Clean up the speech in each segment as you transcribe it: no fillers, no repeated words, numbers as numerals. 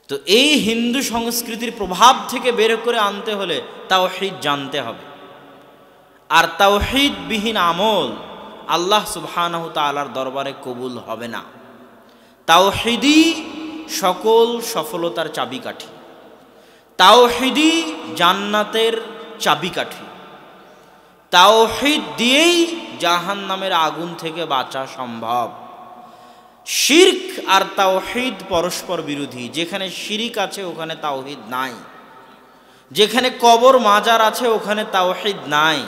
তো এই হিন্দু সংস্কৃতির প্রভাব থেকে বের করে আনতে হলে তাওহীদ জানতে হবে। আর তাওহীদবিহীন আমল আল্লাহ সুবহানাহু তাআলার দরবারে কবুল হবে না। তাওহীদই সকল সফলতার চাবিকাঠি, তাওহীদই জান্নাতের চাবিকাঠি, তাওহীদ দিয়েই জাহান্নামের আগুন থেকে বাঁচা সম্ভব। শিরক আর তাওহীদ পরস্পর বিরোধী। যেখানে শিরক আছে ওখানে তাওহীদ নাই, যেখানে কবর মাজার আছে ওখানে তাওহীদ নাই,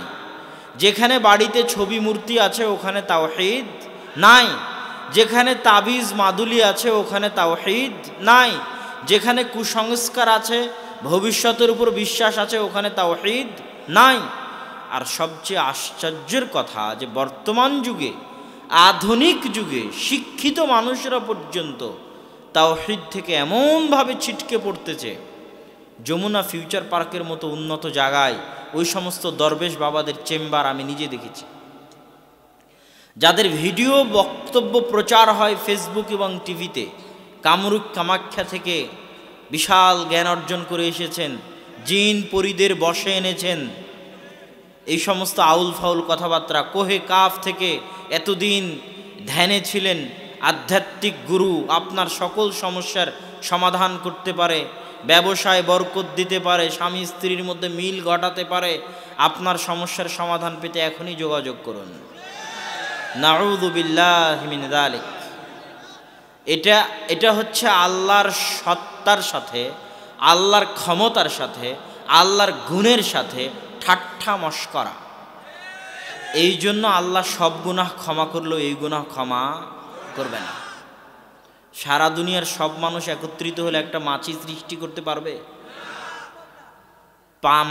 যেখানে বাড়িতে ছবি মূর্তি আছে ওখানে তাওহীদ নাই, যেখানে তাবিজ মাদুলি আছে ওখানে তাওহীদ নাই, যেখানে কুসংস্কার আছে, ভবিষ্যতের উপর বিশ্বাস আছে ওখানে তাওহীদ নাই। আর সবচেয়ে আশ্চর্যের কথা যে বর্তমান যুগে, আধুনিক যুগে শিক্ষিত মানুষেরা পর্যন্ত তাওহীদ থেকে এমনভাবে ছিটকে পড়তেছে, যমুনা ফিউচার পার্কের মতো উন্নত জায়গায় ওই সমস্ত দরবেশ বাবাদের চেম্বার আমি নিজে দেখেছি, যাদের ভিডিও বক্তব্য প্রচার হয় ফেসবুক এবং টিভিতে। কামরূপ কামাখ্যা থেকে বিশাল জ্ঞান অর্জন করে এসেছেন, জিন পরীদের বশে এনেছেন, এই সমস্ত আউল ফাউল কথাবার্তা। কোহে কাফ থেকে এতদিন ধ্যানে ছিলেন, আধ্যাত্মিক গুরু আপনার সকল সমস্যার সমাধান করতে পারে, ব্যবসায় বরকত দিতে পারে, স্বামী স্ত্রীর মধ্যে মিল ঘটাতে পারে। আপনার সমস্যার সমাধান পেতে এখনই যোগাযোগ করুন। নাউযু বিল্লাহি মিন যালিক। এটা হচ্ছে আল্লাহর সত্তার সাথে, আল্লাহর ক্ষমতার সাথে, আল্লাহর গুণের সাথে ঠাট্টা মশকরা। এই জন্য আল্লাহ সব গুনাহ ক্ষমা করলেও এই গুনাহ ক্ষমা করবে না। সারা দুনিয়ার সব মানুষ একত্রিত হলে একটা মাছি সৃষ্টি করতে পারবে?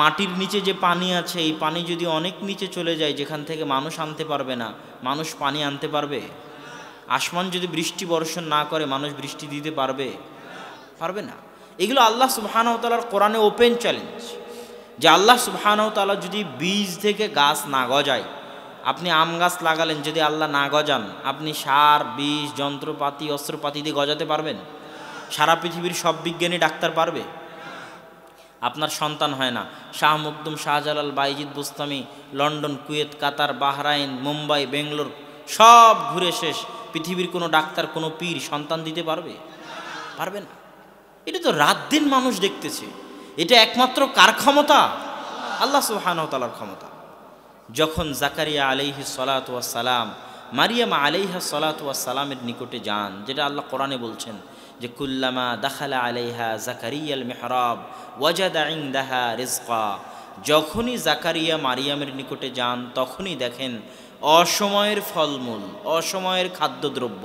মাটির নিচে যে পানি আছে, এই পানি যদি অনেক নিচে চলে যায়, যেখান থেকে মানুষ আনতে পারবে না, মানুষ পানি আনতে পারবে? আসমান যদি বৃষ্টি বর্ষণ না করে, মানুষ বৃষ্টি দিতে পারবে? পারবে না। এগুলো আল্লাহ সুবহানাহু ওয়া তাআলার কোরআনে ওপেন চ্যালেঞ্জ, যে আল্লাহ সুবহানাহু ওয়া তাআলা যদি বীজ থেকে গাছ না গজায়, আপনি আম গাছ লাগালেন, যদি আল্লাহ না গজান, আপনি সার, বীজ, যন্ত্রপাতি, অস্ত্রপাতি দিয়ে গজাতে পারবেন? সারা পৃথিবীর সব বিজ্ঞানী ডাক্তার পারবে? আপনার সন্তান হয় না, শাহ মখদুম, শাহজালাল, বাইজিদ বুস্তামি, লন্ডন, কুয়েত, কাতার, বাহরাইন, মুম্বাই, বেঙ্গলোর সব ঘুরে শেষ, পৃথিবীর কোনো ডাক্তার, কোনো পীর সন্তান দিতে পারবে? পারবে না। এটা তো রাত দিন মানুষ দেখতেছে। এটা একমাত্র কার ক্ষমতা? আল্লাহ সুবহানাহু ওয়া তাআলার ক্ষমতা। যখন জাকারিয়া আলাইহিস সালাতু ওয়াস সালাম মারিয়াম আলাইহা সালাতু ওয়াস সালামের নিকটে যান, যেটা আল্লাহ কোরআনে বলছেন যে কুল্লামা দাখালা আলাইহা জাকারিয়াল মিহরাব ওয়াজাদা ইনদাহা রিজকা। যখনই জাকারিয়া মারিয়ামের নিকটে যান তখনই দেখেন অসময়ের ফলমূল, অসময়ের খাদ্যদ্রব্য।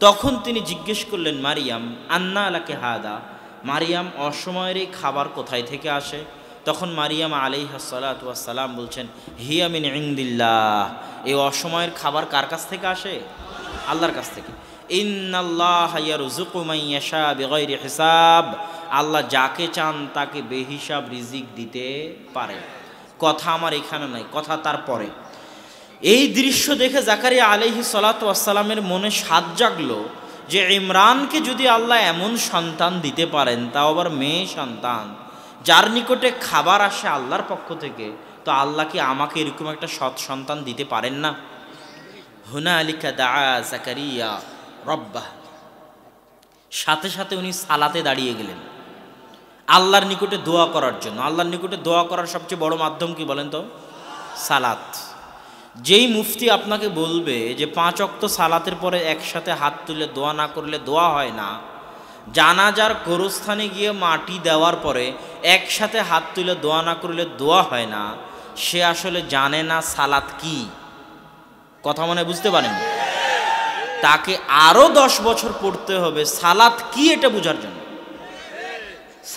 তখন তিনি জিজ্ঞেস করলেন, মারিয়াম আন্না লাকে হাদা, মারিয়াম অসময়ের এই খাবার কোথায় থেকে আসে? তখন মারিয়াম আলাইহা সালাতু ওয়াস সালাম বলছেন, হিয়া মিন ইনদিল্লাহ, এই অসময়ের খাবার কার কাছ থেকে আসে? আল্লাহর কাছ থেকে। ইন্নাল্লাহা ইয়ারযুকু মান ইয়াশা বিগাইরি হিসাব, আল্লাহ যাকে চান তাকে বেহিসাব রিজিক দিতে পারে। কথা আমার এখানে নাই, কথা তারপরে। এই দৃশ্য দেখে জাকারিয়া আলাইহিস সালাতু ওয়াস সালামের মনে সাধ জাগলো যে ইমরানকে যদি আল্লাহ এমন সন্তান দিতে পারেন, তাও আবার মেয়ে সন্তান, যার নিকটে খাবার আসে আল্লাহর পক্ষ থেকে, তো আল্লাহ কি আমাকে এরকম একটা সৎ সন্তান দিতে পারেন না? হুনালিকা দাআ জাকারিয়া রব্বাহ, সাথে সাথে উনি সালাতে দাঁড়িয়ে গেলেন আল্লাহর নিকটে দোয়া করার জন্য। আল্লাহর নিকটে দোয়া করার সবচেয়ে বড় মাধ্যম কি বলেন তো? সালাত। যেই মুফতি আপনাকে বলবে যে 5 ওয়াক্ত সালাতের পরে একসাথে হাত তুলে দোয়া না করলে দোয়া হয় না, জানাজার গোরস্থানে গিয়ে মাটি দেওয়ার পরে একসাথে হাত তুলে দোয়া না করলে দোয়া হয় না, সে আসলে জানে না সালাত কি। কথা মনে বুঝতে পারেন? তাকে আরো 10 বছর পড়তে হবে সালাত কি এটা বোঝার জন্য।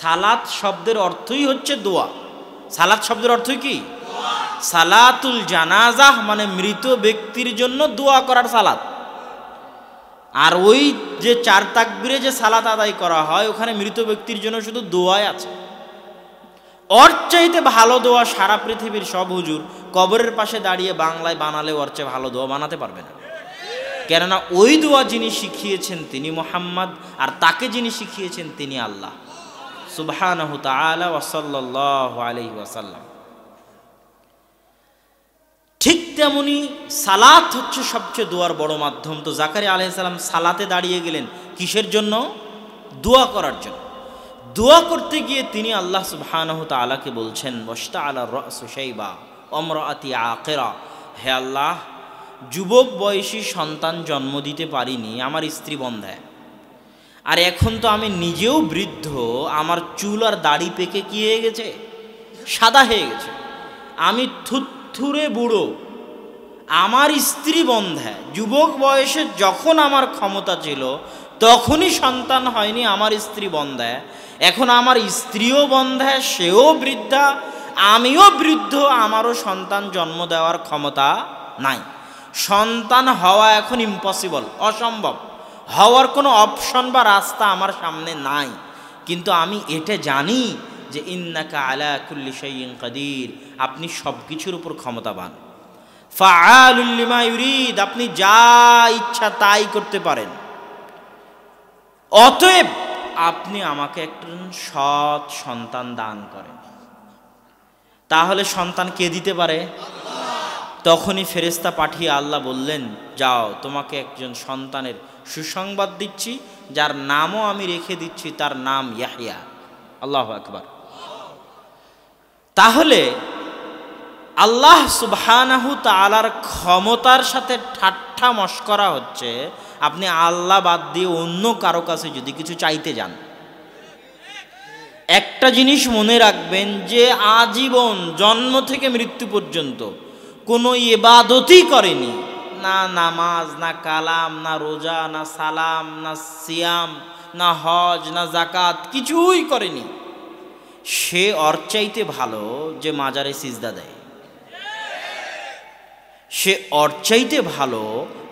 সালাত শব্দের অর্থই হচ্ছে দোয়া। সালাত শব্দের অর্থই কি? সালাতুল জানাজাহ মানে মৃত ব্যক্তির জন্য দোয়া করার সালাত। আর ওই যে 4 তাকবীরে যে সালাত আদায় করা হয়, ওখানে মৃত ব্যক্তির জন্য শুধু দোয়াই আছে। ওর চাইতে ভালো দোয়া সারা পৃথিবীর সব হুজুর কবরের পাশে দাঁড়িয়ে বাংলায় বানালে ওর চেয়ে ভালো দোয়া বানাতে পারবে না। কেননা ওই দোয়া যিনি শিখিয়েছেন তিনি মুহাম্মদ, আর তাকে যিনি শিখিয়েছেন তিনি আল্লাহ সুবহানাহু তাআলা ওয়া সাল্লাল্লাহু আলাইহি ওয়াসাল্লাম। ঠিক তেমনি সালাত হচ্ছে সবচেয়ে দোয়ার বড় মাধ্যম। তো জাকারিয়া আলাইহিস সালাম সালাতে দাঁড়িয়ে গেলেন কিসের জন্য? দোয়া করার জন্য। দোয়া করতে গিয়ে তিনি আল্লাহ সুবহানাহু তাআলাকে বলছেন ওয়াশতাআলা রাসু শাইবা ওয়ামরাআতি আকিরা, হে আল্লাহ, যুবক বয়সী সন্তান জন্ম দিতে পারিনি, আমার স্ত্রী বন্ধ্যা, আর এখন তো আমি নিজেও বৃদ্ধ, আমার চুল আর দাড়ি পেকে কি হয়ে গেছে? সাদা হয়ে গেছে, আমি থুরথুরে বুড়ো, আমার স্ত্রী বন্ধ্যা। যুবক বয়সে যখন আমার ক্ষমতা ছিল তখনই সন্তান হয়নি, আমার স্ত্রী বন্ধ্যা, এখন আমার স্ত্রীও বন্ধ্যা, সেও বৃদ্ধা, আমিও বৃদ্ধ, আমারও সন্তান জন্ম দেওয়ার ক্ষমতা নাই। সন্তান হওয়া এখন ইম্পসিবল, অসম্ভব, হওয়ার কোনো অপশন বা রাস্তা আমার সামনে নাই। কিন্তু আমি এটা জানি যে ইন্নাকা আলা কুল্লি শাইইন কাদির, আপনি সব কিছুর উপর ক্ষমতাবান। ফাআলুল লিমা ইউরিদ, আপনি যা ইচ্ছা তাই করতে পারেন। অতএব আপনি আমাকে একজন সৎ সন্তান দান করেন। তাহলে সন্তান কে দিতে পারে? তখনই ফেরেশতা পাঠিয়ে আল্লাহ বললেন, যাও, তোমাকে একজন সন্তানের সুসংবাদ দিচ্ছি, যার নামও আমি রেখে দিচ্ছি, তার নাম ইয়াহইয়া। আল্লাহু আকবার। তাহলে আল্লাহ সুবহানাহু তাআলার ক্ষমতার সাথে ঠাট্টা মশকরা হচ্ছে আপনি আল্লাহ বাদ দিয়ে অন্য কারো কাছে যদি কিছু চাইতে যান। একটা জিনিস মনে রাখবেন যে আজীবন জন্ম থেকে মৃত্যু পর্যন্ত কোনো ইবাদতই করেনি, না নামাজ, না কালাম, না রোজা, না সালাম, না সিয়াম, না হজ, না যাকাত, কিছুই করেনি, সে ওর চাইতে ভালো যে মাজারে সিজদা দেয়, সে ওর চাইতে ভালো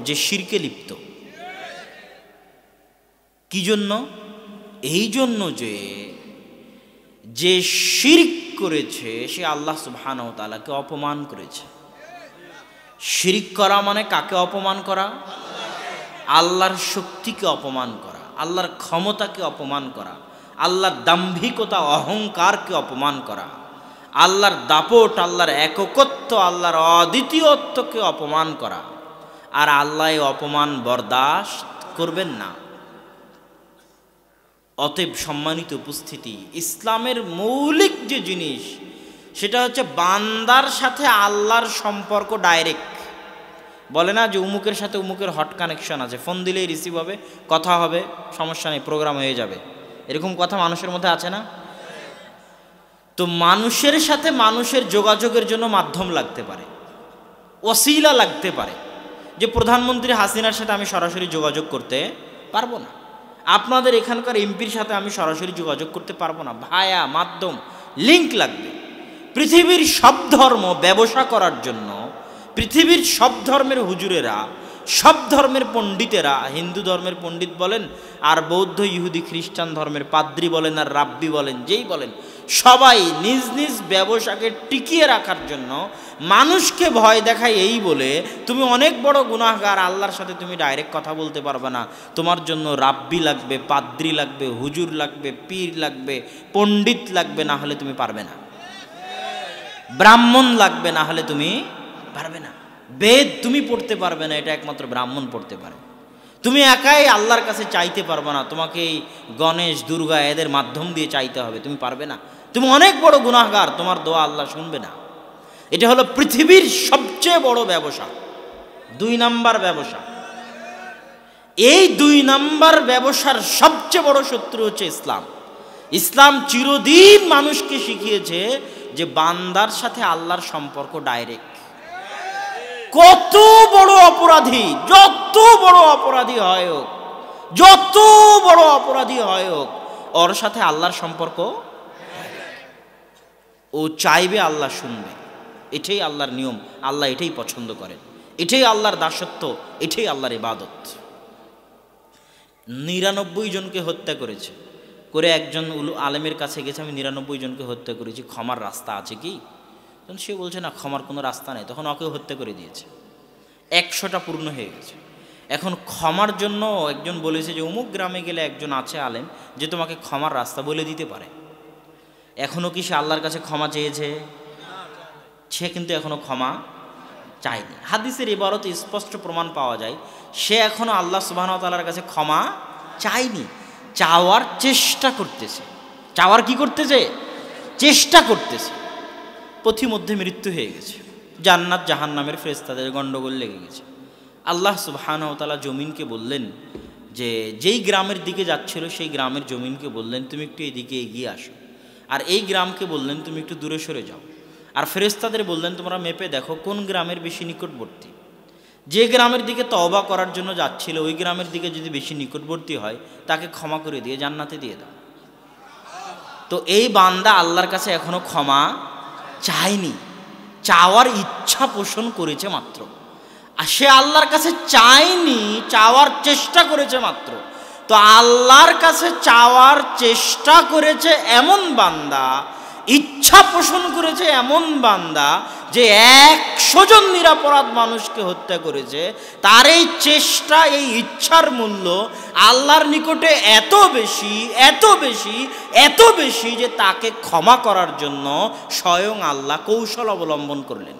যে শিরকে লিপ্ত। কি জন্য? এই জন্য যে শিরক করেছে সে আল্লাহ সুবহানাহু ওয়া তাআলাকে অপমান করেছে। শিরক করা মানে কাকে অপমান করা? আল্লাহর শক্তিকে অপমান করা, আল্লাহর ক্ষমতাকে অপমান করা, আল্লাহর দাম্ভিকতা অহংকারকে অপমান করা, আল্লাহর দাপট, আল্লাহর এককত্ব, আল্লাহর অদ্বিতীয়ত্বকে অপমান করা। আর আল্লাহ এই অপমান বরদাস্ত করবেন না। অতএব সম্মানিত উপস্থিতি, ইসলামের মৌলিক যে জিনিস সেটা হচ্ছে বান্দার সাথে আল্লাহর সম্পর্ক ডাইরেক্ট। বলে না যে উমুকের সাথে উমুকের হট কানেকশন আছে, ফোন দিলেই রিসিভ হবে, কথা হবে, সমস্যা নেই, প্রোগ্রাম হয়ে যাবে, এরকম কথা মানুষের মধ্যে আছে না? তো মানুষের সাথে মানুষের যোগাযোগের জন্য মাধ্যম লাগতে পারে, ওসিলা লাগতে পারে। যে প্রধানমন্ত্রী হাসিনার সাথে আমি সরাসরি যোগাযোগ করতে পারবো না, আপনাদের এখানকার এমপির সাথে আমি সরাসরি যোগাযোগ করতে পারবো না, ভায়া মাধ্যম লিংক লাগবে। পৃথিবীর সব ধর্ম ব্যবসা করার জন্য, পৃথিবীর সব ধর্মের হুজুরেরা, সব ধর্মের পণ্ডিতেরা, হিন্দু ধর্মের পণ্ডিত বলেন আর বৌদ্ধ ইহুদি খ্রিস্টান ধর্মের পাদ্রী বলেন আর রাব্বি বলেন, যেই বলেন, সবাই নিজ নিজ ব্যবসাকে টিকিয়ে রাখার জন্য মানুষকে ভয় দেখায় এই বলে তুমি অনেক বড় গুনাহগার, আল্লাহর সাথে তুমি ডাইরেক্ট কথা বলতে পারবে না, তোমার জন্য রাব্বি লাগবে, পাদ্রী লাগবে, হুজুর লাগবে, পীর লাগবে, পণ্ডিত লাগবে, না হলে তুমি পারবে না, ব্রাহ্মণ লাগবে, না হলে তুমি পারবে না, বেদ তুমি পড়তে পারবে না, এটা একমাত্র ব্রাহ্মণ পড়তে পারে। তুমি একাই আল্লাহর কাছে চাইতে পারবে না, তোমাকে এই গণেশ দুর্গা এদের মাধ্যম দিয়ে চাইতে হবে, তুমি পারবে না, তুমি অনেক বড় গুনাহগার, তোমার দোয়া আল্লাহ শুনবে না। এটা হলো পৃথিবীর সবচেয়ে বড় ব্যবসা, 2 নাম্বার ব্যবসা। এই 2 নাম্বার ব্যবসার সবচেয়ে বড় শত্রু হচ্ছে ইসলাম। ইসলাম চিরদিন মানুষকে শিখিয়েছে যে বান্দার সাথে আল্লাহর সম্পর্ক ডাইরেক্ট। কত বড় অপরাধী, যত বড় অপরাধী হয় হোক, যত বড় অপরাধী হয় হোক, ওর সাথে আল্লাহর সম্পর্ক, ও চাইবে আল্লাহ শুনবে, এটাই আল্লাহর নিয়ম, আল্লাহ এটাই পছন্দ করেন, এটাই আল্লাহর দাসত্ব, এটাই আল্লাহর ইবাদত। 99 জনকে হত্যা করেছে, করে একজন আলেমের কাছে গেছে, আমি 99 জনকে হত্যা করেছি, ক্ষমার রাস্তা আছে কি? তখন সে বলছে না, ক্ষমার কোনো রাস্তা নেই। তখন ওকেও হত্যা করে দিয়েছে, 100টা পূর্ণ হয়ে গেছে। এখন ক্ষমার জন্য একজন বলেছে যে অমুক গ্রামে গেলে একজন আছে আলেম যে তোমাকে ক্ষমার রাস্তা বলে দিতে পারে। এখনও কি সে আল্লাহর কাছে ক্ষমা চেয়েছে? সে কিন্তু এখনও ক্ষমা চায়নি। হাদিসের ইবারতে স্পষ্ট প্রমাণ পাওয়া যায় সে এখনও আল্লাহ সুবহানাহু ওয়া তাআলার কাছে ক্ষমা চায়নি, চাওয়ার চেষ্টা করতেছে। চাওয়ার কি করতেছে? চেষ্টা করতেছে। পথিমধ্যে মৃত্যু হয়ে গেছে, জান্নাত জাহান্নামের ফেরেশতাদের গণ্ডগোল লেগে গেছে। আল্লাহ সুবহানাহু ওয়া তাআলা জমিনকে বললেন যে যেই গ্রামের দিকে যাচ্ছিল সেই গ্রামের জমিনকে বললেন তুমি একটু এদিকে এগিয়ে আসো, আর এই গ্রামকে বললেন তুমি একটু দূরে সরে যাও, আর ফেরেশতাদের বললেন তোমরা মেপে দেখো কোন গ্রামের বেশি নিকটবর্তী। যে গ্রামের দিকে তওবা করার জন্য যাচ্ছিল ওই গ্রামের দিকে যদি বেশি নিকটবর্তী হয় তাকে ক্ষমা করে দিয়ে জান্নাতে দিয়ে দাও। তো এই বান্দা আল্লাহর কাছে এখনো ক্ষমা চায়নি, চাওয়ার ইচ্ছা পোষণ করেছে মাত্র। আর সে আল্লাহর কাছে চায়নি, চাওয়ার চেষ্টা করেছে মাত্র। তো আল্লাহর কাছে চাওয়ার চেষ্টা করেছে এমন বান্দা, ইচ্ছা পোষণ করেছে এমন বান্দা যে 100 জন নিরপরাধ মানুষকে হত্যা করেছে, তার এই চেষ্টা, এই ইচ্ছার মূল্য আল্লাহর নিকটে এত বেশি, এত বেশি, এত বেশি যে তাকে ক্ষমা করার জন্য স্বয়ং আল্লাহ কৌশল অবলম্বন করলেন।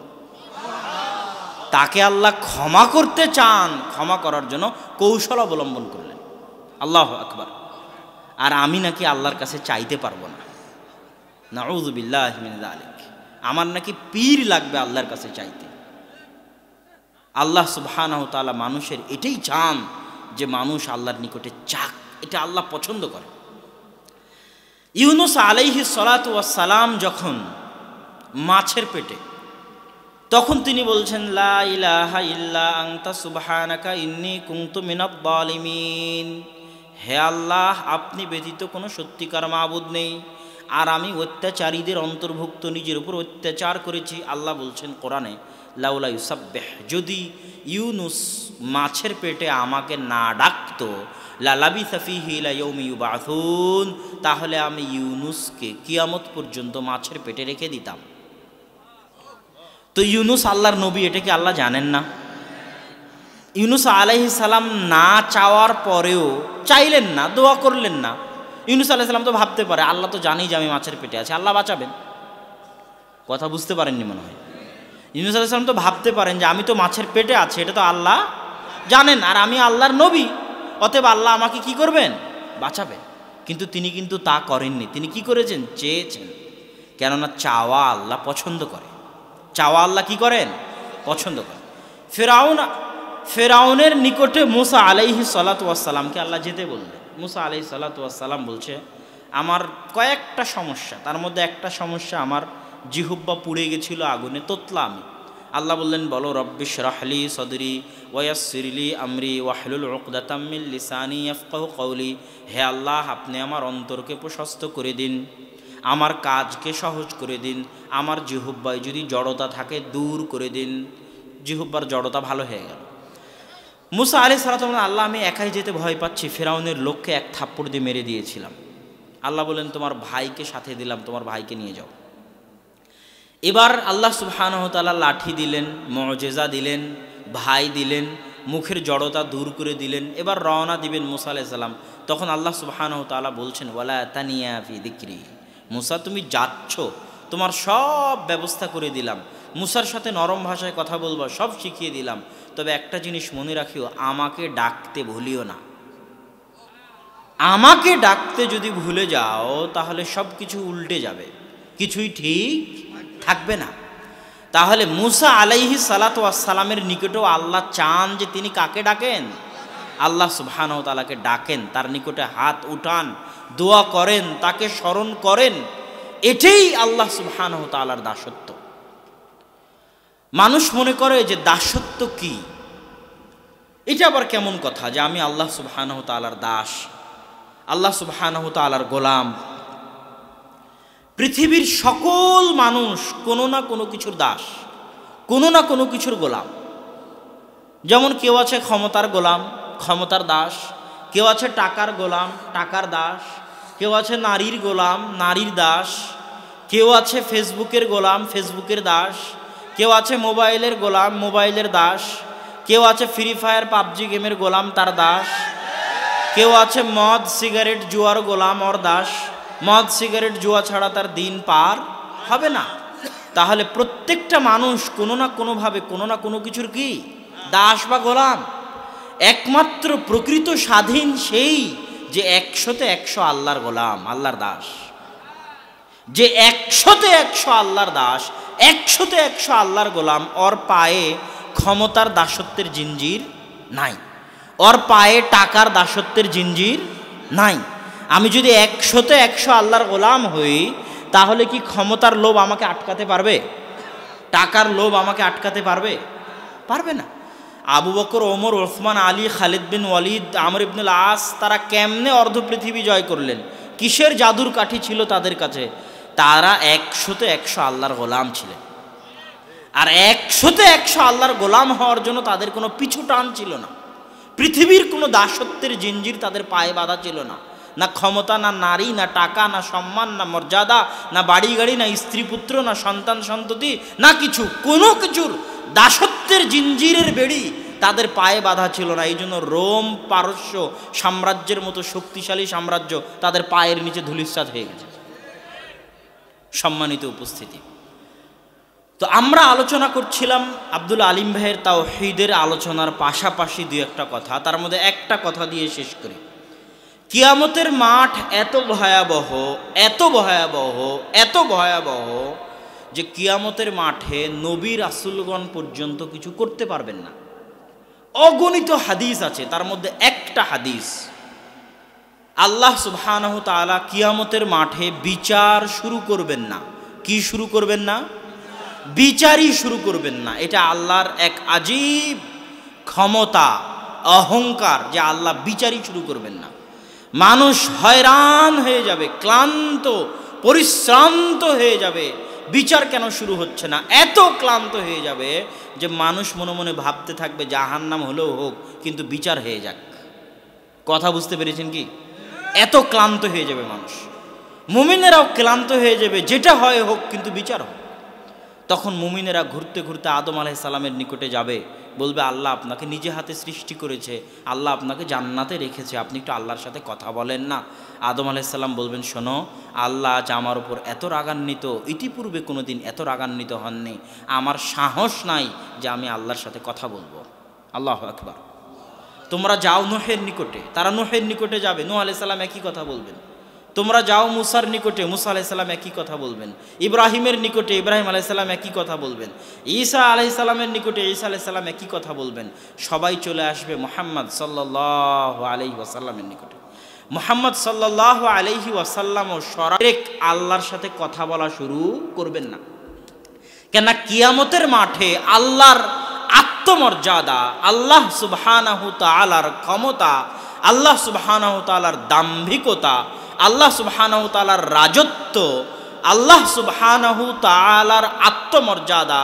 তাকে আল্লাহ ক্ষমা করতে চান, ক্ষমা করার জন্য কৌশল অবলম্বন করলেন। আল্লাহু আকবার। আর আমি নাকি আল্লাহর কাছে চাইতে পারবো না, নাউযু বিল্লাহি মিন যালিক। আমার নাকি পীর লাগবে আল্লাহর কাছে চাইতে। আল্লাহ সুবহানাহু ওয়া তাআলা মানুষের এটাই চান যে মানুষ আল্লাহর নিকটে চাক, এটা আল্লাহ পছন্দ করে। ইউনুস আলাইহিস সালাতু ওয়াস সালাম যখন মাছের পেটে, তখন তিনি বলছেন লা ইলাহা ইল্লা আনতা সুবহানাকা ইন্নী কুনতু মিনাজ জালিমিন। হে আল্লাহ, আপনি ব্যতীত কোনো সত্যিকার মাবুদ নেই, আর আমি অত্যাচারীদের অন্তর্ভুক্ত, নিজের উপর অত্যাচার করেছি। আল্লাহ বলছেন কোরআনে লাউলা ইউসাব্বিহ, যদি ইউনুস মাছের পেটে আমাকে না ডাকতো, লালাবিসা ফীহি ইলা ইয়াউমি ইউবাসুন, তাহলে আমি ইউনুসকে কিয়ামত পর্যন্ত মাছের পেটে রেখে দিতাম। তো ইউনুস আল্লাহর নবী, এটা কি আল্লাহ জানেন না? ইউনুস আলাইহিস সালাম না চাওয়ার পরেও, চাইলেন না, দোয়া করলেন না। ইউনুস আলাইহিস সালাম তো ভাবতে পারে আল্লাহ তো জানি যে আমি মাছের পেটে আছি, আল্লাহ বাঁচাবেন। কথা বুঝতে পারেননি মনে হয়। ইউনুস আলাইহিস সালাম তো ভাবতে পারেন যে আমি তো মাছের পেটে আছি, এটা তো আল্লাহ জানেন, আর আমি আল্লাহর নবী, অতএব আল্লাহ আমাকে কি করবেন? বাঁচাবেন। কিন্তু তিনি কিন্তু তা করেননি। তিনি কি করেছেন? চেয়েছেন। কেননা চাওয়া আল্লাহ পছন্দ করে। চাওয়া আল্লাহ কি করেন? পছন্দ করেন। ফেরাউনের নিকটে মুসা আলাইহিস সালাতু ওয়াস সালামকে আল্লাহ যেতে বললেন। মুসা আলাইহিস সালাতু ওয়াস সালাম বলছে আমার কয়েকটা সমস্যা, তার মধ্যে একটা সমস্যা আমার জিহ্বা পুড়ে গেছিল আগুনে, তোতলা আমি। আল্লাহ বললেন বলো রব্বিশ রাহলি সদরি ওয়ায়াসসিরলি আমরি ওয়াহলুল উকদাতাম মিন লিসানি ইয়াফকাহু কওলি। হে আল্লাহ, আপনি আমার অন্তরকে প্রশস্ত করে দিন, আমার কাজকে সহজ করে দিন, আমার জিহ্বায় যদি জড়তা থাকে দূর করে দিন। জিহ্বার জড়তা ভালো হয়ে গেল। মুসা আলাইহিস সালাতু ওয়াস সালাম, আল্লাহ আমি একাই যেতে ভয় পাচ্ছি, ফেরাউনের লোককে এক থাপ্পড় দিয়ে মেরে দিয়েছিলাম। আল্লাহ বলেন তোমার ভাইকে সাথে দিলাম, তোমার ভাইকে নিয়ে যাও। এবার আল্লাহ সুবহানাহু ওয়া তাআলা লাঠি দিলেন, মুজিজা দিলেন, ভাই দিলেন, মুখের জড়তা দূর করে দিলেন। এবার রওনা দিবেন মুসা আলাইহিস সালাম। তখন আল্লাহ সুবহানাহু ওয়া তাআলা বলছেন ওয়ালা তানিয়া ফি যিকরি, মুসা তুমি যাচ্ছ, তোমার সব ব্যবস্থা করে দিলাম, মুসার সাথে নরম ভাষায় কথা বলবো, সব শিখিয়ে দিলাম, তবে একটা জিনিস মনে রাখিও, আমাকে ডাকতে ভুলিও না। আমাকে ডাকতে যদি ভুলে যাও তাহলে সব কিছু উল্টে যাবে, কিছুই ঠিক থাকবে না। তাহলে মুসা আলাইহিস সালাতু ওয়াস সালামের নিকটেও আল্লাহ চান যে তিনি কাকে ডাকেন? আল্লাহ সুবহানাহু ওয়া তাআলাকে ডাকেন, তার নিকটে হাত উঠান, দোয়া করেন, তাকে স্মরণ করেন। এটাই আল্লাহ সুবহানাহু ওয়া তাআলার দাসত্ব। মানুষ মনে করে যে দাসত্ব কি? এটা আবার কেমন কথা যে আমি আল্লাহ সুবহানাহু ওয়া তাআলার দাস, আল্লাহ সুবহানাহু ওয়া তাআলার গোলাম। পৃথিবীর সকল মানুষ কোনো না কোনো কিছুর দাস, কোনো না কোনো কিছুর গোলাম। যেমন কেউ আছে ক্ষমতার গোলাম, ক্ষমতার দাস, কেউ আছে টাকার গোলাম, টাকার দাস, কেউ আছে নারীর গোলাম, নারীর দাস, কেউ আছে ফেসবুকের গোলাম, ফেসবুকের দাস, কেউ আছে মোবাইলের গোলাম, মোবাইলের দাস, কেউ আছে ফ্রি ফায়ার পাবজি গেমের গোলাম, তার দাস। কেউ আছে মদ সিগারেট জুয়ার গোলাম, ওর দাস। মদ সিগারেট জুয়া ছাড়া তার দিন পার হবে না। তাহলে প্রত্যেকটা মানুষ কোনো না কোনোভাবে কোনো না কোনো কিছুর কি দাস বা গোলাম। একমাত্র প্রকৃত স্বাধীন সেই যে 100-তে 100 আল্লাহর গোলাম, আল্লাহর দাস। যে 100-তে 100 আল্লাহর দাস, 100-তে 100 আল্লাহর গোলাম, ওর পায়ে ক্ষমতার দাসত্বের জিঞ্জির নাই, ওর পায়ে টাকার দাসত্বের জিঞ্জির নাই। আমি যদি 100-তে 100 আল্লাহর গোলাম হই, তাহলে কি ক্ষমতার লোভ আমাকে আটকাতে পারবে? টাকার লোভ আমাকে আটকাতে পারবে? পারবে না। আবু বকর, ওমর, ওসমান, আলী, খালিদ বিন ওয়ালিদ, আমর ইবনুল আস, তারা কেমনে অর্ধ পৃথিবী জয় করলেন? কিসের জাদুর কাঠি ছিল তাদের কাছে? তারা 100-তে 100 আল্লাহর গোলাম ছিলেন। আর 100-তে 100 আল্লাহর গোলাম হওয়ার জন্য তাদের কোনো পিছু টান ছিল না। পৃথিবীর কোনো দাসত্বের জিঞ্জির তাদের পায়ে বাঁধা ছিল না। না ক্ষমতা, না নারী, না টাকা, না সম্মান, না মর্যাদা, না বাড়ি গাড়ি, না স্ত্রী পুত্র, না সন্তান সন্ততি, না কিছু, কোনো কিছুর দাসত্বের জিঞ্জিরের বেড়ি তাদের পায়ে বাঁধা ছিল না। এই জন্য রোম পারস্য সাম্রাজ্যের মতো শক্তিশালী সাম্রাজ্য তাদের পায়ের নিচে ধূলিসাৎ হয়ে গেছে। সম্মানিত উপস্থিতি, তো আমরা আলোচনা করছিলাম আব্দুল আলিম ভাইয়ের তাওহীদের আলোচনার পাশাপাশি দুই একটা কথা, তার মধ্যে একটা কথা দিয়ে শেষ করি। কিয়ামতের মাঠ এত ভয়াবহ, এত ভয়াবহ, এত ভয়াবহ যে কিয়ামতের মাঠে নবী রাসূলগণ পর্যন্ত কিছু করতে পারবেন না। অগণিত হাদিস আছে, তার মধ্যে একটা হাদিস, আল্লাহ সুবহানাহু তাআলা কিয়ামতের মাঠে বিচার শুরু করবেন না। কি শুরু করবেন না? বিচারই শুরু করবেন না। এটা আল্লাহর এক আজীব ক্ষমতা, অহংকার যে আল্লাহ বিচারই শুরু করবেন না। মানুষ হয়রান হয়ে যাবে, ক্লান্ত পরিশ্রান্ত হয়ে যাবে। বিচার কেন শুরু হচ্ছে না? এত ক্লান্ত হয়ে যাবে যে মানুষ মনে মনে ভাবতে থাকবে জাহান্নাম হলেও হোক, কিন্তু বিচার হয়ে যাক। কথা বুঝতে পেরেছেন কি? এত ক্লান্ত হয়ে যাবে মানুষ। মুমিনেরাও ক্লান্ত হয়ে যাবে, যেটা হয় হোক কিন্তু বিচার হোক। তখন মুমিনেরা ঘুরতে ঘুরতে আদম আলাইহিস সালামের নিকটে যাবে, বলবে আল্লাহ আপনাকে নিজে হাতে সৃষ্টি করেছে, আল্লাহ আপনাকে জান্নাতে রেখেছে, আপনি একটু আল্লাহর সাথে কথা বলেন না। আদম আলাইহিস সালাম বলবেন, শোনো, আল্লাহ আজ আমার উপর এত রাগান্বিত, ইতিপূর্বে কোনো দিন এত রাগান্বিত হননি। আমার সাহস নাই যে আমি আল্লাহর সাথে কথা বলবো। আল্লাহু আকবার। তোমরা যাও নূহের নিকটে, তারা নূহের নিকটে যাবে, নূহ আলাইহিস সালাম একই কথা বলবেন। তোমরা যাও মুসার নিকটে, মুসা আলাইহিস সালাম একই কথা বলবেন। ইব্রাহিমের নিকটে ইব্রাহিম আলাইহিস সালাম একই কথা বলবেন। ঈসা আলাইহিস সালামের নিকটে ঈসা আলাইহিস সালাম একই কথা বলবেন। সবাই চলে আসবে মুহাম্মদ সাল্লাল্লাহু আলাইহি ওয়াসাল্লামের নিকটে। মুহাম্মদ সাল্লাল্লাহু আলাইহি ওয়াসাল্লামও সরাসরি আল্লাহর সাথে কথা বলা শুরু করবেন না। কেন? কিয়ামতের মাঠে আল্লাহর আত্মমর্যাদা, আল্লাহ সুবহানাহু তাআলার ক্ষমতা, আল্লাহ সুবহানাহু তাআলার দাম্ভিকতা, আল্লাহ সুবহানাহু তাআলার রাজত্ব, আল্লাহ সুবহানাহু তাআলার আত্মমর্যাদা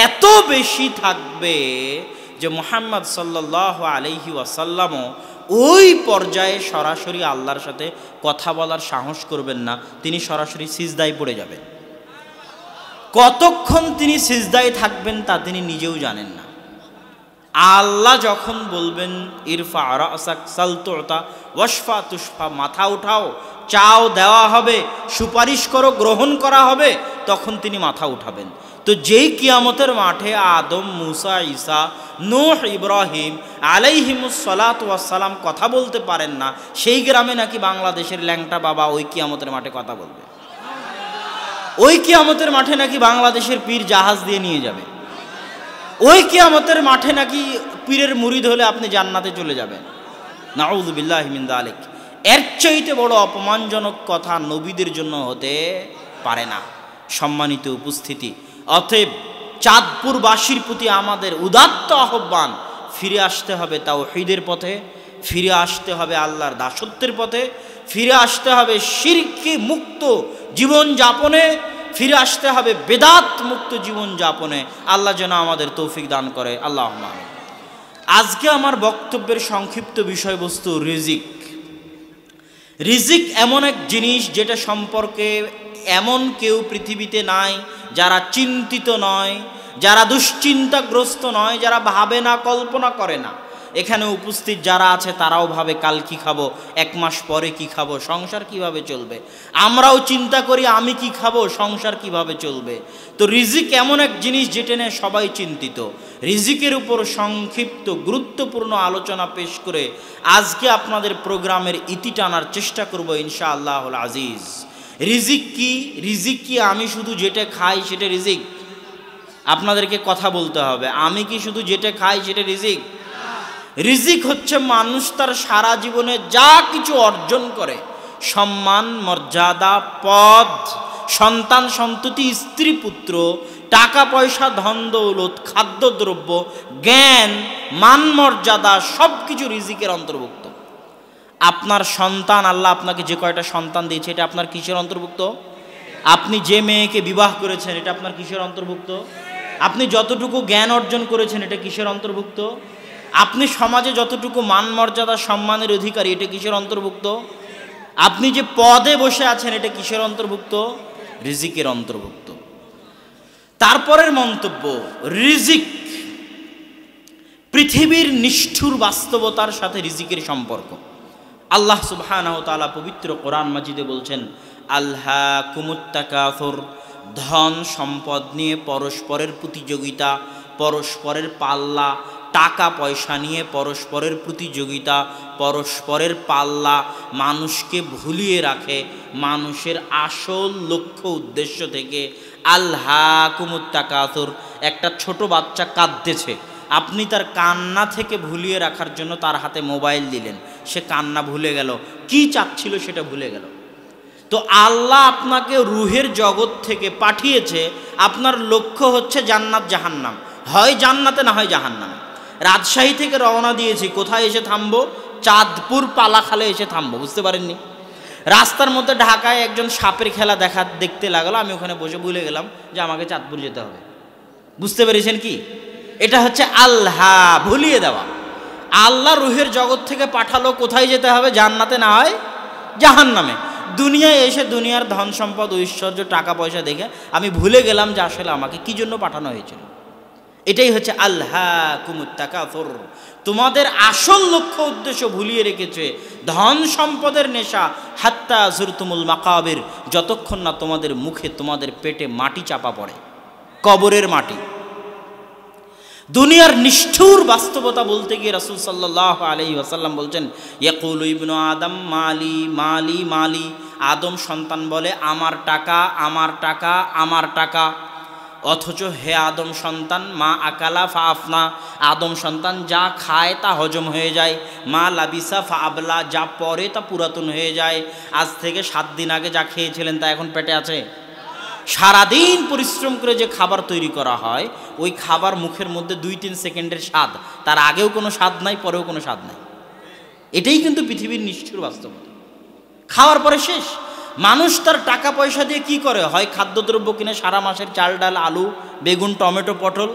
এত বেশি থাকবে যে মুহাম্মদ সাল্লাল্লাহু আলাইহি ওয়াসাল্লামও ওই পর্যায়ে সরাসরি আল্লাহর সাথে কথা বলার সাহস করবেন না। তিনি সরাসরি সিজদায় পড়ে যাবেন। কতক্ষণ তিনি সিজদায় থাকবেন তা তিনি নিজেও জানেন না। আল্লাহ যখন বলবেন ইরফা রাসাক সাল তুতা ওয়াশফা তুশফা, মাথা উঠাও, চাও দেওয়া হবে, সুপারিশ করো গ্রহণ করা হবে, তখন তিনি মাথা উঠাবেন। তো যেই কিয়ামতের মাঠে আদম, মুসা, ঈসা, নূহ, ইব্রাহিম আলাইহিমুস সালাতু ওয়াস সালাম কথা বলতে পারেন না, সেই গ্রামে নাকি বাংলাদেশের ল্যাংটা বাবা ওই কিয়ামতের মাঠে কথা বলবে। ওই কিয়ামতের মাঠে নাকি বাংলাদেশের পীর জাহাজ দিয়ে নিয়ে যাবে। ওই কিয়ামতের মাঠে নাকি পীরের মুরিদ হলে আপনি জান্নাতে চলে যাবেন। নাউযু বিল্লাহি মিন যালিক। এর চাইতে বড় অপমানজনক কথা নবীদের জন্য হতে পারে না। সম্মানিত উপস্থিতি, অতএব চাঁদপুরবাসীর প্রতি আমাদের উদাত্ত আহ্বান, ফিরে আসতে হবে তাওহীদের পথে, ফিরে আসতে হবে আল্লাহর দাসত্বের পথে, ফিরে আসতে হবে শিরকে মুক্ত জীবন যাপনে, ফিরে আসতে হবে বেদাত মুক্ত জীবন যাপনে। আল্লাহ যেন আমাদের তৌফিক দান করে। আল্লাহুম্মা আমিন। আজকে আমার বক্তব্যের সংক্ষিপ্ত বিষয়বস্তু রিজিক। রিজিক এমন এক জিনিস যেটা সম্পর্কে এমন কেউ পৃথিবীতে নাই যারা চিন্তিত নয়, যারা দুশ্চিন্তাগ্রস্ত নয়, যারা ভাবে না, কল্পনা করে না। এখানে উপস্থিত যারা আছে তারাও ভাবে কাল কি খাবো, 1 মাস পরে কি খাবো, সংসার কিভাবে চলবে। আমরাও চিন্তা করি আমি কি খাবো, সংসার কিভাবে চলবে। তো রিজিক এমন এক জিনিস যেটা নিয়ে সবাই চিন্তিত। রিজিকের উপর সংক্ষিপ্ত গুরুত্বপূর্ণ আলোচনা পেশ করে আজকে আপনাদের প্রোগ্রামের ইতি টানার চেষ্টা করব ইনশাআল্লাহুল আজিজ। রিজিক কি? রিজিক কি আমি শুধু যেটা খাই সেটা রিজিক? আপনাদেরকে কথা বলতে হবে। আমি কি শুধু যেটা খাই সেটা রিজিক? রিজিক হচ্ছে মানুষ তার সারা জীবনে যা কিছু অর্জন করে, সম্মান, মর্যাদা, পদ, সন্তান সন্ততি, স্ত্রী পুত্র, টাকা পয়সা, ধন দৌলত, খাদ্যদ্রব্য, জ্ঞান, মান মর্যাদা, সব কিছু রিজিকের অন্তর্ভুক্ত। আপনার সন্তান, আল্লাহ আপনাকে যে কয়টা সন্তান দিয়েছে এটা আপনার কিসের অন্তর্ভুক্ত? আপনি যে মেয়েকে বিবাহ করেছেন এটা আপনার কিসের অন্তর্ভুক্ত? আপনি যতটুকু জ্ঞান অর্জন করেছেন এটা কিসের অন্তর্ভুক্ত? আপনি সমাজে যতটুকু মান মর্যাদা সম্মানের অধিকারী এটা কিসের অন্তর্ভুক্ত? আপনি যে পদে বসে আছেন এটা কিসের অন্তর্ভুক্ত? রিজিকের অন্তর্ভুক্ত। তারপরের মন্তব্য, রিজিক পৃথিবীর নিষ্ঠুর বাস্তবতার সাথে রিজিকের সম্পর্ক। আল্লাহ সুবহানাহু ওয়া তাআলা পবিত্র কোরআন মাজিদে বলছেন, আলহাকুমুত তাকাসুর, ধন সম্পদ নিয়ে পরস্পরের প্রতিযোগিতা, পরস্পরের পাল্লা, টাকা পয়সা নিয়ে পরস্পরের প্রতিযোগিতা, পরস্পরের পাল্লা মানুষকে ভুলিয়ে রাখে মানুষের আসল লক্ষ্য উদ্দেশ্য থেকে। আলহাকুমুত তাকাসুর, একটা ছোট বাচ্চা কাঁদতেছে, আপনি তার কান্না থেকে ভুলিয়ে রাখার জন্য তার হাতে মোবাইল দিলেন, সে কান্না ভুলে গেল, কি চাচ্ছিল সেটা ভুলে গেল। তো আল্লাহ আপনাকে রুহের জগৎ থেকে পাঠিয়েছে, আপনার লক্ষ্য হচ্ছে জান্নাত জাহান্নাম, হয় জান্নাতে না হয় জাহান্নামে। রাজশাহী থেকে রওনা দিয়েছি, কোথায় এসে থামবো? চাঁদপুর পালাখালে এসে থামবো, বুঝতে পারেননি? রাস্তার মধ্যে ঢাকায় একজন সাপের খেলা দেখতে লাগলো, আমি ওখানে বসে ভুলে গেলাম যে আমাকে চাঁদপুর যেতে হবে। বুঝতে পেরেছেন কি? এটা হচ্ছে আল্লাহ ভুলিয়ে দেওয়া। আল্লাহ রুহের জগৎ থেকে পাঠালো, কোথায় যেতে হবে? জান্নাতে না হয় জাহান্নামে। দুনিয়ায় এসে দুনিয়ার ধন সম্পদ, ঐশ্বর্য, টাকা পয়সা দেখে আমি ভুলে গেলাম যে আসলে আমাকে কি জন্য পাঠানো হয়েছিল। এটাই হচ্ছে আলহাকুমুত তাকাসুর, তোমাদের আসল লক্ষ্য উদ্দেশ্য ভুলিয়ে রেখেছে ধন সম্পদের নেশা। হাত্তা যুরতুমুল মাকাবির, যতক্ষণ না তোমাদের মুখে, তোমাদের পেটে মাটি চাপা পড়ে, কবরের মাটি। দুনিয়ার নিষ্ঠুর বাস্তবতা বলতে গিয়ে রাসূল সাল্লাল্লাহু আলাইহি ওয়াসাল্লাম বলছেন, ইয়াকুলু ইবনু আদম মালি মালি মালি, আদম সন্তান বলে আমার টাকা, আমার টাকা, আমার টাকা। অথচ হে আদম সন্তান, মা আকালা ফা আফনা, আদম সন্তান যা খায় তা হজম হয়ে যায়। মা লাবিসা ফা আবলা, যা পরে তা পুরাতন হয়ে যায়। আজ থেকে 7 দিন আগে যা খেয়েছিলেন তা এখন পেটে আছে? সারাদিন পরিশ্রম করে যে খাবার তৈরি করা হয়, ওই খাবার মুখের মধ্যে 2-3 সেকেন্ডের স্বাদ, তার আগেও কোনো স্বাদ নাই, পরেও কোনো স্বাদ নাই। এটাই কিন্তু পৃথিবীর নিষ্ঠুর বাস্তবতা। খাওয়ার পরে শেষ। মানুষ তার টাকা পয়সা দিয়ে কি করে? হয় খাদ্যদ্রব্য কিনে, সারা মাসের চাল ডাল আলু বেগুন টমেটো পটল,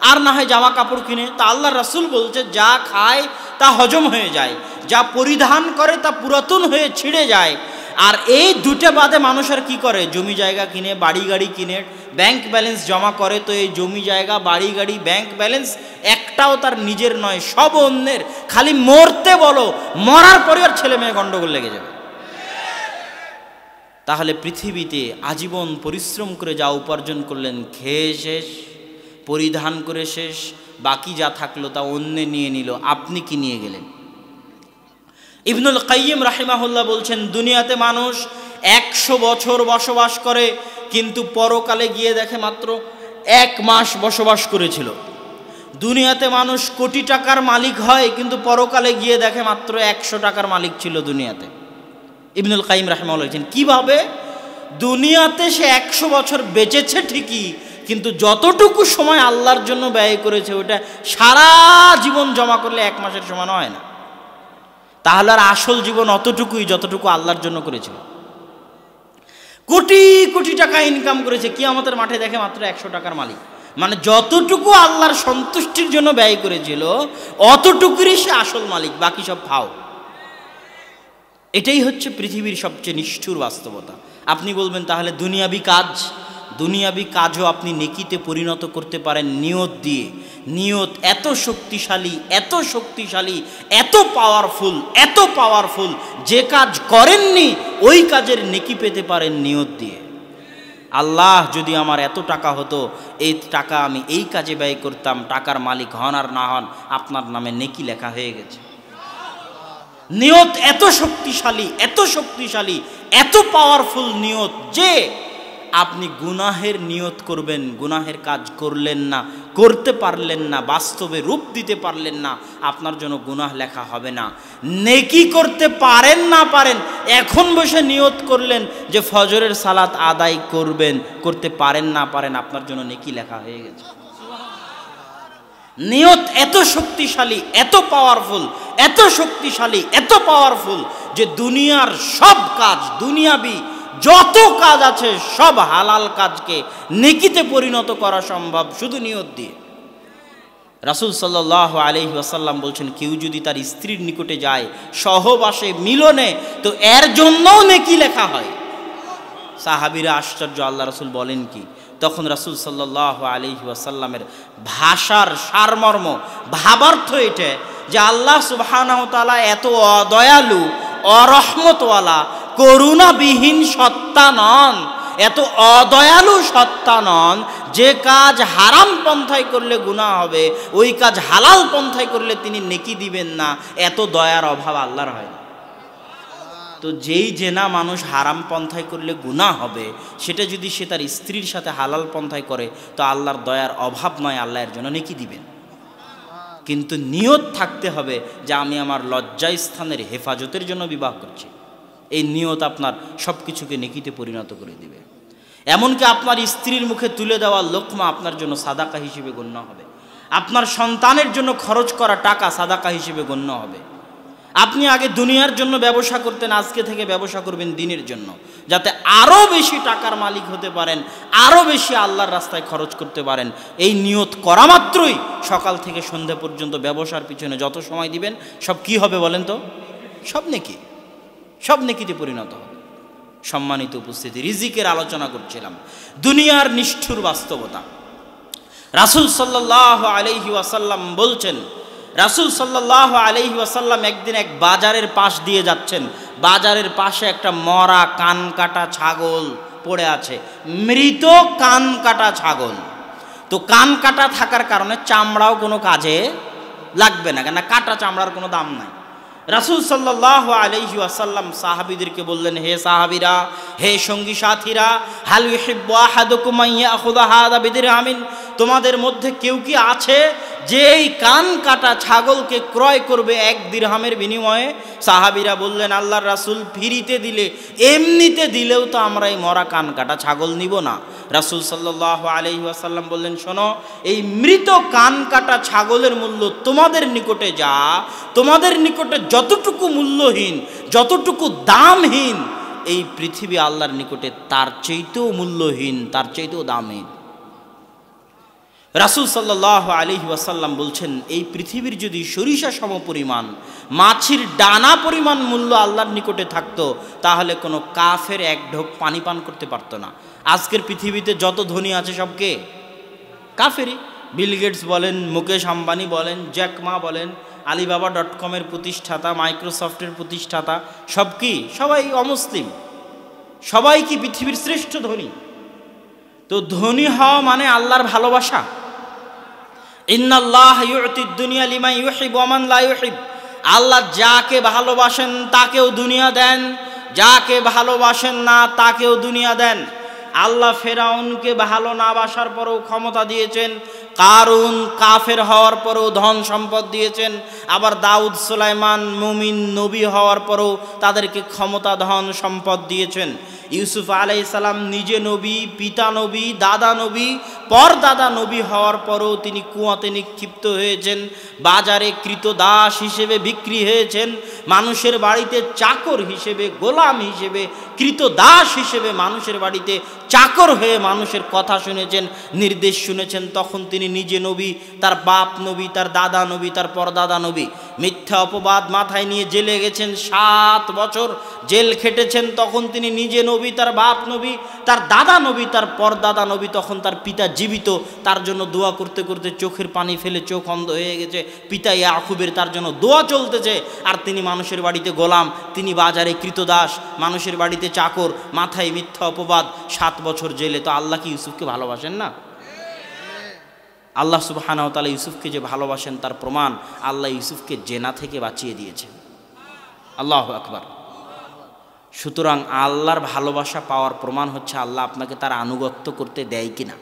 আর না হয় জামা কাপড় কিনে। তা আল্লাহ রাসূল বলছে যা খায় তা হজম হয়ে যায়, যা পরিধান করে তা পুরাতন হয়ে ছিঁড়ে যায়। আর এই দুটো বাদে মানুষ আর কি করে? জমি জায়গা কিনে, বাড়ি গাড়ি কিনে, ব্যাংক ব্যালেন্স জমা করে। তো এই জমি জায়গা, বাড়ি গাড়ি, ব্যাংক ব্যালেন্স একটাও তার নিজের নয়, সব অন্যের। খালি মরতে বলো, মরার পরে আর ছেলে মেয়ে গন্ডগোল লেগে যাবে। তাহলে পৃথিবীতে আজীবন পরিশ্রম করে যা উপার্জন করলেন, খেয়ে শেষ, পরিধান করে শেষ, বাকি যা থাকলো তা অন্যে নিয়ে নিল, আপনি কি নিয়ে গেলেন? ইবনুল কাইয়িম রাহিমাহুল্লাহ বলছেন, দুনিয়াতে মানুষ 100 বছর বসবাস করে, কিন্তু পরকালে গিয়ে দেখে মাত্র 1 মাস বসবাস করেছিল। দুনিয়াতে মানুষ কোটি টাকার মালিক হয়, কিন্তু পরকালে গিয়ে দেখে মাত্র 100 টাকার মালিক ছিল দুনিয়াতে। ইবনুল কাইয়িম রাহিমাহুল্লাহ বলছেন, কিভাবে? দুনিয়াতে সে 100 বছর বেঁচেছে ঠিকই, কিন্তু যতটুকু সময় আল্লাহর জন্য ব্যয় করেছে ওটা সারা জীবন জমা করলে 1 মাসের সমান হয় না। তাহলে আর আসল জীবন অতটুকুই যতটুকু আল্লাহর জন্য করেছিল। কোটি কোটি টাকা ইনকাম করেছে, কিয়ামতের মাঠে দেখে মাত্র 100 টাকার মালিক। মানে যতটুকু আল্লাহর সন্তুষ্টির জন্য ব্যয় করেছিল অতটুকুরই সে আসল মালিক, বাকি সব ফাও। এটাই হচ্ছে পৃথিবীর সবচেয়ে নিষ্ঠুর বাস্তবতা। আপনি বলবেন তাহলে দুনিয়াবি কাজ, দুনিয়াবি কাজও আপনি নেকিতে পরিণত করতে পারেন নিয়ত দিয়ে। নিয়ত এত শক্তিশালী, এত শক্তিশালী, এত পাওয়ারফুল, যে কাজ করেননি ওই কাজের নেকি পেতে পারেন নিয়ত দিয়ে। আল্লাহ, যদি আমার এত টাকা হতো, এই টাকা আমি এই কাজে ব্যয় করতাম, টাকার মালিক হন আর না হন আপনার নামে নেকি লেখা হয়ে গেছে। নিয়ত এত শক্তিশালী, এত পাওয়ারফুল নিয়ত যে আপনি গুনাহের নিয়ত করবেন, গুনাহের কাজ করলেন না, করতে পারলেন না, বাস্তবে রূপ দিতে পারলেন না, আপনার জন্য গুনাহ লেখা হবে না। নেকি করতে পারেন না পারেন, এখন বসে নিয়ত করলেন যে ফজরের সালাত আদায় করবেন, করতে পারেন না পারেন, আপনার জন্য নেকি লেখা হয়ে গেছে। নিয়ত এত শক্তিশালী, এত পাওয়ারফুল যে দুনিয়ার সব কাজ, দুনিয়াবি যত কাজ আছে সব হালাল কাজকে নেকিতে পরিণত করা সম্ভব শুধু নিয়ত দিয়ে। রাসূল সাল্লাল্লাহু আলাইহি ওয়াসাল্লাম বলছেন, কেউ যদি তার স্ত্রীর নিকটে যায় সহবাসে, মিলনে, তো এর জন্যও নেকি লেখা হয়। সাহাবীরা আশ্চর্য, আল্লাহ রাসূল বলেন কি? তখন রাসূল সাল্লাল্লাহু আলাইহি ওয়াসাল্লামের ভাষার সারমর্ম, ভাবার্থ এটা যে আল্লাহ সুবহানাহু ওয়া তাআলা এত অদয়ালু, অরহমতওয়ালা, করুণাবিহীন সত্তা নন, এত অদয়ালু সত্তা নন যে কাজ হারাম পন্থায় করলে গুনাহ হবে ওই কাজ হালাল পন্থায় করলে তিনি নেকি দিবেন না। এত দয়ার অভাব আল্লাহর হয় না। তো যেই জেনা মানুষ হারাম পন্থায় করলে গুনাহ হবে, সেটা যদি সে তার স্ত্রীর সাথে হালাল পন্থায় করে তো আল্লাহর দয়ার অভাব নয়, আল্লাহ এর জন্য নেকি দিবেন। কিন্তু নিয়ত থাকতে হবে যে আমি আমার লজ্জাস্থানের হেফাজতের জন্য বিবাহ করছি। এই নিয়ত আপনার সব কিছুকে নেকিতে পরিণত করে দিবে। এমনকি আপনার স্ত্রীর মুখে তুলে দেওয়া লোকমা আপনার জন্য সাদাকা হিসেবে গণ্য হবে। আপনার সন্তানের জন্য খরচ করা টাকা সাদাকা হিসেবে গণ্য হবে। আপনি আগে দুনিয়ার জন্য ব্যবসা করতেন, আজকে থেকে ব্যবসা করবেন দিনের জন্য, যাতে আরও বেশি টাকার মালিক হতে পারেন, আরও বেশি আল্লাহর রাস্তায় খরচ করতে পারেন। এই নিয়ত করা মাত্রই সকাল থেকে সন্ধ্যা পর্যন্ত ব্যবসার পিছনে যত সময় দিবেন সব কি হবে বলেন তো? সব নেকিতে পরিণত হবে। সম্মানিত উপস্থিতি, রিজিকের আলোচনা করছিলাম, দুনিয়ার নিষ্ঠুর বাস্তবতা। রাসূল সাল্লাল্লাহু আলাইহি ওয়াসাল্লাম বলছেন, রাসূল সাল্লাল্লাহু আলাইহি ওয়াসাল্লাম একদিন এক বাজারের পাশ দিয়ে যাচ্ছেন। বাজারের পাশে একটা মরা কান কাটা ছাগল পড়ে আছে, মৃত কান কাটা ছাগল। তো কান কাটা থাকার কারণে চামড়াও কোনো কাজে লাগবে না, কেন কাটা চামড়ার কোনো দাম নাই। রাসূল সাল্লাল্লাহু আলাইহি ওয়াসাল্লাম সাহাবীদেরকে বললেন, হে সাহাবীরা, হে সঙ্গী সাথীরা, হাল ইউহিব্বু আহাদুকুম আন ইয়াখুযা হাযা বিদিরহামিন, তোমাদের মধ্যে কেউ কি আছে যে এই কান কাটা ছাগলকে ক্রয় করবে 1 দিরহামের বিনিময়ে? সাহাবীরা বললেন, আল্লাহর রাসূল, ফ্রিতে দিলে, এমনিতে দিলেও তো আমরা এই মরা কান কাটা ছাগল নিব না। রাসূল সাল্লাল্লাহু আলাইহি ওয়াসাল্লাম বললেন, শোনো, এই মৃত কান কাটা ছাগলের মূল্য তোমাদের নিকটে যা, তোমাদের নিকটে যতটুকু মূল্যহীন, যতটুকু দামহীন, এই পৃথিবী আল্লাহর নিকটে তার চাইতেও মূল্যহীন, তার চাইতেও দামহীন। রাসূল সাল্লাল্লাহু আলাইহি ওয়াসাল্লাম বলছেন, এই পৃথিবীর যদি সরিষা সম পরিমাণ, মাছির ডানা পরিমাণ মূল্য আল্লাহর নিকটে থাকতো, তাহলে কোনো কাফের এক ঢোক পানি পান করতে পারতো না। আজকের পৃথিবীতে যত ধনী আছে সব কে? কাফেরই। বিল গেটস বলেন, মুকেশ আম্বানি বলেন, জ্যাক মা বলেন, Alibaba.com-এর প্রতিষ্ঠাতা, মাইক্রোসফটের প্রতিষ্ঠাতা, সব কি? সবাই অমুসলিম। সবাই কি পৃথিবীর শ্রেষ্ঠ ধনী? তো ধনী হওয়া মানে আল্লাহর ভালোবাসা। ইন্নাল্লাহ ইউতিদ দুনিয়া লিমান ইউহিব ওয়া মান লা ইউহিব, আল্লাহ যাকে ভালোবাসেন তাকেও দুনিয়া দেন, যাকে ভালোবাসেন না তাকেও দুনিয়া দেন। আল্লাহ ফেরাউনকে ভালো না বাসার পরেও ক্ষমতা দিয়েছেন, কারুন কাফের হওয়ার পরেও ধন সম্পদ দিয়েছেন, আবার দাউদ সুলাইমান মুমিন নবী হওয়ার পরেও তাদেরকে ক্ষমতা, ধন সম্পদ দিয়েছেন। ইউসুফ আলাইহিস সালাম নিজে নবী, পিতা নবী, দাদা নবী, পরদাদা নবী হওয়ার পরেও তিনি কুয়াতে নিক্ষিপ্ত হয়েছেন, বাজারে কৃতদাস হিসেবে বিক্রি হয়েছেন, মানুষের বাড়িতে চাকর হিসেবে, গোলাম হিসেবে, কৃতদাস হিসেবে মানুষের বাড়িতে চাকর হয়ে মানুষের কথা শুনেছেন, নির্দেশ শুনেছেন। তখন তিনি তিনি নিজে নবী, তার বাপ নবী, তার দাদা নবী, তার পরদাদা নবী। মিথ্যা অপবাদ মাথায় নিয়ে জেলে গেছেন, 7 বছর জেল খেটেছেন, তখন তিনি নিজে নবী, তার বাপ নবী, তার দাদা নবী, তার পরদাদা নবী, তখন তার পিতা জীবিত। তার জন্য দোয়া করতে করতে চোখের পানি ফেলে চোখ অন্ধ হয়ে গেছে, পিতা ইয়াকুবের তার জন্য দোয়া চলতেছে। আর তিনি মানুষের বাড়িতে গোলাম, তিনি বাজারে কৃতদাস, মানুষের বাড়িতে চাকর, মাথায় মিথ্যা অপবাদ, 7 বছর জেলে। তো আল্লাহ কি ইউসুফকে ভালোবাসেন না? আল্লাহ সুবহানাহু ওয়া তাআলা ইউসুফকে যে ভালোবাসেন তার প্রমাণ আল্লাহ ইউসুফকে জেনা থেকে বাঁচিয়ে দিয়েছেন। আল্লাহু আকবার। সুতরাং আল্লাহর ভালোবাসা পাওয়ার প্রমাণ হচ্ছে আল্লাহ আপনাকে তার আনুগত্য করতে দেয় কিনা।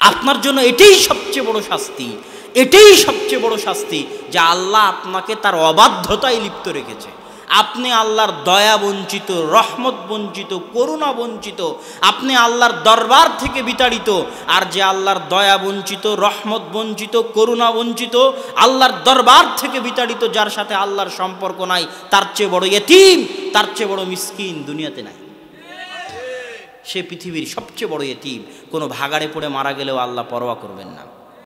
আপনার জন্য এটাই সবচেয়ে বড় শাস্তি, এটাই সবচেয়ে বড় শাস্তি যে আল্লাহ আপনাকে তার অবাধ্যতায় লিপ্ত রেখেছে। আপনি আল্লাহর দয়া বঞ্চিত, রহমত বঞ্চিত, করুণা বঞ্চিত, আপনি আল্লাহর দরবার থেকে বিতাড়িত। আর যে আল্লাহর দয়া বঞ্চিত, রহমত বঞ্চিত, করুণা বঞ্চিত, আল্লাহর দরবার থেকে বিতাড়িত, যার সাথে আল্লাহর সম্পর্ক নাই, তার চেয়ে বড় ইতিম, তার চেয়ে বড় মিসকিন দুনিয়াতে নাই। সে পৃথিবীর সবচেয়ে বড় ইতিম। কোনো ভাগাড়ে পড়ে মারা গেলেও আল্লাহ পরোয়া করবেন না।